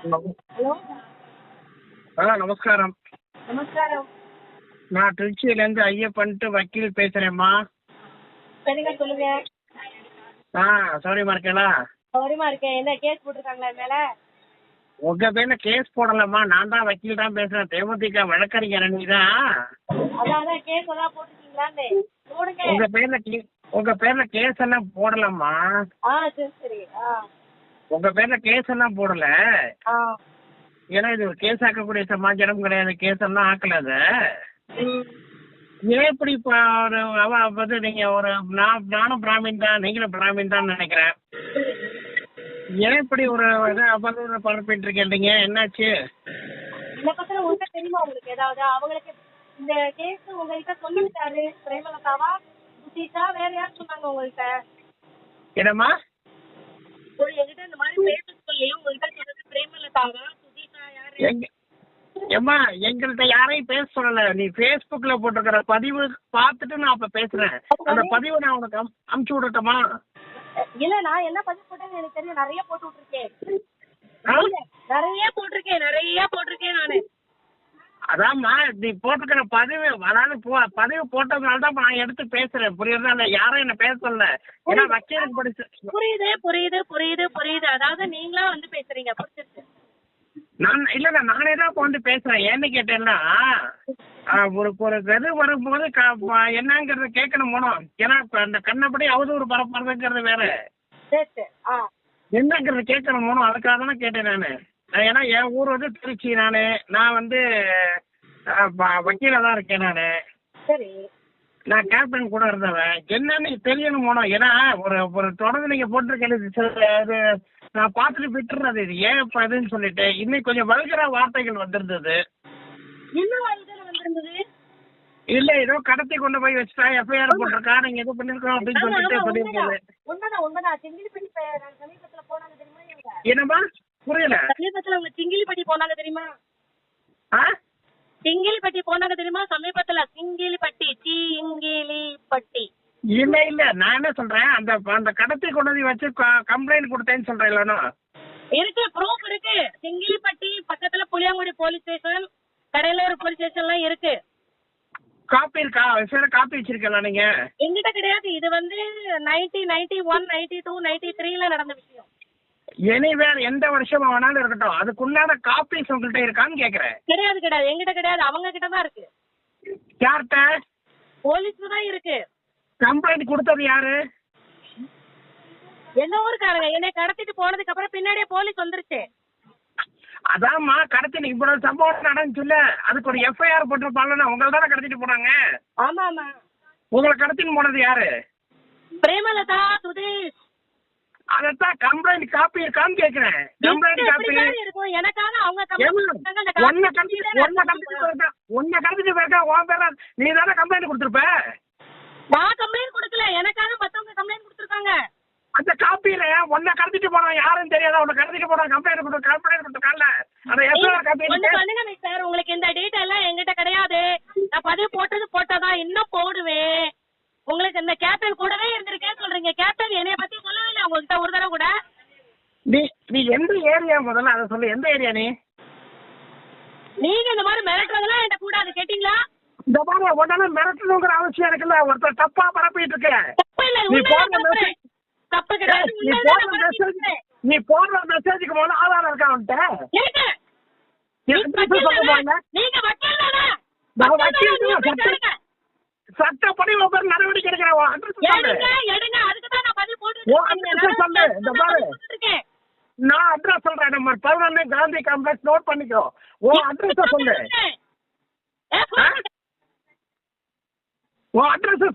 Hello. நமஸ்காரம். நமஸ்காரம். நான் திருச்சியிலேருந்து ஐயப்பன்ட்டு வக்கீல் பேசுறேம்மா. சரிங்க, சொல்லுங்க. சௌரியமா இருக்கேளா? சௌரியமா இருக்கேன். என்ன கேஸ் போட்டிருக்காங்களா மேல? உங்க பேர்ல கேஸ் போடலம்மா, நான் தான் வக்கீல் தான் பேசுறேன். தேமுதிக வழக்கறிஞர் நீதான். அதான் கேஸ் எல்லாம் போட்டிருக்கீங்களான்னு போடுங்க. உங்க பேர்ல கேஸ் எல்லாம் போடலம்மா. சரி சரி. உங்க பேர்ல கேஸ் எல்லாம் போடல. ஆ ஏன்னா இது ஒரு கேஸ் ஆக்கக்கூடிய சமாச்சாரம் கிடையாது. கேஸ் எல்லாம் ஆக்கல அது. ம். ஏன் இப்படி இப்போ ஒரு வந்து நீங்க ஒரு நானும் பிராமின் தான், நீங்களும் பிராமின் தான் நினைக்கிறேன். ஏன் இப்படி ஒரு இது அவதூறு பரப்பிட்டு இருக்கீங்க? என்னாச்சு? இந்த பக்கம் உங்களுக்கு தெரியுமா? உங்களுக்கு ஏதாவது அவங்களுக்கு இந்த கேஸ் உங்ககிட்ட சொல்லிட்டாரு? பிரேமலதாவா, சுசீஷா, வேற யார் சொன்னாங்க உங்கள்கிட்ட? என்னம்மா? ஒரு என்கிட்ட இந்த மாதிரி பேச சொல்லி உங்ககிட்ட சொன்னது பிரேமலதாவா, சுசீஷா, யாரு? ஏம்மா, எங்கள்கிட்ட யாரையும் பேச சொல்லல. நீ Facebookல போட்டிருக்கிற பதிவு பார்த்துட்டு நான் அப்ப பேசுறேன். அந்த பதிவை நான் உனக்கு அமுச்சு விடட்டுமா? இல்ல, நான் என்ன பதிவு போட்டேன்னு எனக்கு தெரியும். நிறைய போட்டு விட்டுருக்கேன். ஆ? நிறைய போட்டிருக்கேன் நானு. அதாம்மா, நீ போட்டிருக்கிற பதிவு, அதாவது பதிவு போட்டதுனால தான் நான் எடுத்து பேசுறேன். புரியுதா? இல்ல யாரும் என்ன பேச சொல்லல. ஏன்னா வக்கீலுக்கு படிச்சு. புரியுது. அதாவது நீங்களா வந்து பேசுறீங்க. புரிஞ்சிருச்சு. நானே தான் இப்ப வந்து பேசுறேன். ஏன்னு கேட்டேன்னா ஒரு இது வரும்போது என்னங்கறத கேட்கணும் போனோம். ஏன்னா அந்த கண்ணப்படி அவதூறு பரப்புறதுங்கிறது வேற. சரி. என்னங்கிறது கேட்கணும் போனோம். அதுக்காக தானே கேட்டேன் நானு. ஏன்னா என் ஊர் வந்து திருச்சி. நான் வந்து வக்கீலா தான் இருக்கேன் நானு. சரி. நான் கேப்டன் கூட இருந்தவன். என்னன்னு தெரியணும் போனோம். ஏன்னா ஒரு தொடர்ந்து நீங்க போட்டிருக்கேன். நான் பார்த்துட்டு விட்டுறது. இது ஏன் இப்ப இதுன்னு சொல்லிட்டு இன்னைக்கு கொஞ்சம் வல்கரா வார்த்தைகள் வந்திருந்தது. என்ன வாழ்க்கை வந்திருந்தது? இல்ல, ஏதோ கடத்தி கொண்டு போய் வச்சுட்டா, எஃப்ஐஆர் போட்டிருக்கா, நீங்க எது பண்ணிருக்கோம் அப்படின்னு சொல்லிட்டு சொல்லியிருக்காரு. உண்மைதான். சிங்கிலிப்பட்டி சமீபத்துல போனாங்க தெரியுமா? என்னம்மா? புரியல. சமீபத்துல அவங்க சிங்கிலிப்பட்டி போனாங்க தெரியுமா? ஆ? சிங்கிலிப்பட்டி போனாங்க தெரியுமா? சமீபத்துல சிங்கிலிப்பட்டி. இல்ல, நான் என்ன சொல்றேன், அந்த கடத்தி கொண்டு போய் வச்சு கம்ப்ளைண்ட் கொடுத்தேன்னு சொல்றேன். இல்லைன்னா இருக்கு, ப்ரூஃப் இருக்கு. சிங்கிலிப்பட்டி பக்கத்துல புளியாங்குடி போலீஸ் ஸ்டேஷன், கடையிலூர் போலீஸ் ஸ்டேஷன் எல்லாம் இருக்கு. காப்பி இருக்கா? காப்பி வச்சிருக்கல நீங்க? எங்கிட்ட கிடையாது. இது வந்து 1991, 92, 93ல நடந்த விஷயம். எனிவேர் எந்த வருஷமா வேணாலும் இருக்கட்டும், அதுக்குள்ளான காப்பீஸ் உங்கள்கிட்ட இருக்கான்னு கேக்குறேன். கிடையாது. எங்கிட்ட கிடையாது. அவங்க கிட்ட தான் இருக்கு. யார்கிட்ட? போலீஸ்ல தான் இருக்கு. கம்ப்ளைண்ட் கொடுத்தது யாரு? எந்த ஊருக்காரங்க? என்னை கடத்திட்டு போனதுக்கு அப்புறம் பின்னாடியே போலீஸ் வந்துருச்சு. அதாம்மா, கடத்தி இவ்வளவு சம்பவம் நடந்துச்சுல்ல, அதுக்கு ஒரு எஃப்ஐஆர் போட்டிருப்பாங்கன்னு. உங்களை தானே கடத்திட்டு போனாங்க. ஆமா. உங்களை கடத்திட்டு போனது யாரு? பிரேமலதா, சுதீஷ். அதத்தான் கம்ப்ளைண்ட் காப்பி இருக்கான்னு கேக்குறேன். கம்ப்ளைண்ட் காப்பி இருக்கும். எனக்காக அவங்க உன்னை கடத்திட்டு போயிருக்கா. உன் பேர நீ தானே கம்ப்ளைண்ட் கொடுத்துருப்ப. நான் கம்ப்ளைண்ட் கொடுக்கல. எனக்காக மத்தவங்க கம்ப்ளைண்ட் கொடுத்துருக்காங்க. அந்த காப்பியில உன்னை கடத்திட்டு போனா யாரும் தெரியாதா? உன்னை கடத்திட்டு போனா கம்ப்ளைண்ட் கொடுத்துருக்காங்கல்ல, அந்த எஃப்ஐஆர் காப்பி. பண்ணுங்க சார். உங்களுக்கு இந்த டீடைல் எல்லாம் என்கிட்ட கிடையாது. நான் பதிவு போட்டதான் இன்னும் போடுவேன். உங்களுக்கு இந்த கேப்டன் கூடவே இருந்திருக்கேன்னு சொல்றீங்க. கேப்டன் என்னைய பத்தி சொல்லவே இல்லை உங்ககிட்ட ஒரு தடவை கூட. நீ எந்த ஏரியா முதல்ல அதை சொல்லு. எந்த ஏரியா நீ? நீங்க இந்த மாதிரி மிரட்டுறதெல்லாம் என்கிட்ட கூடாது, கேட்டீங்களா? இந்த மாதிரி உடனே மிரட்டணுங்கிற அவசியம் இருக்குல்ல. ஒருத்தர் தப்பா பரப்பிட்டு இருக்க. தப்பு இல்ல, தப்பு கிடையாது. நீ போடுற மெசேஜுக்கு முதல்ல ஆதாரம் இருக்கா அவன்கிட்ட? நீங்க வக்கீல் தானே? சட்டப்படி ஒவ்வொரு நடவடிக்கை எடுக்கிறேன். நான் அட்ரஸ் சொல்றேன். Number 11 Gandhi complex. நோட் பண்ணிக்கோ. உன் அட்ரஸ் சொல்லு. உன் அட்ரஸ்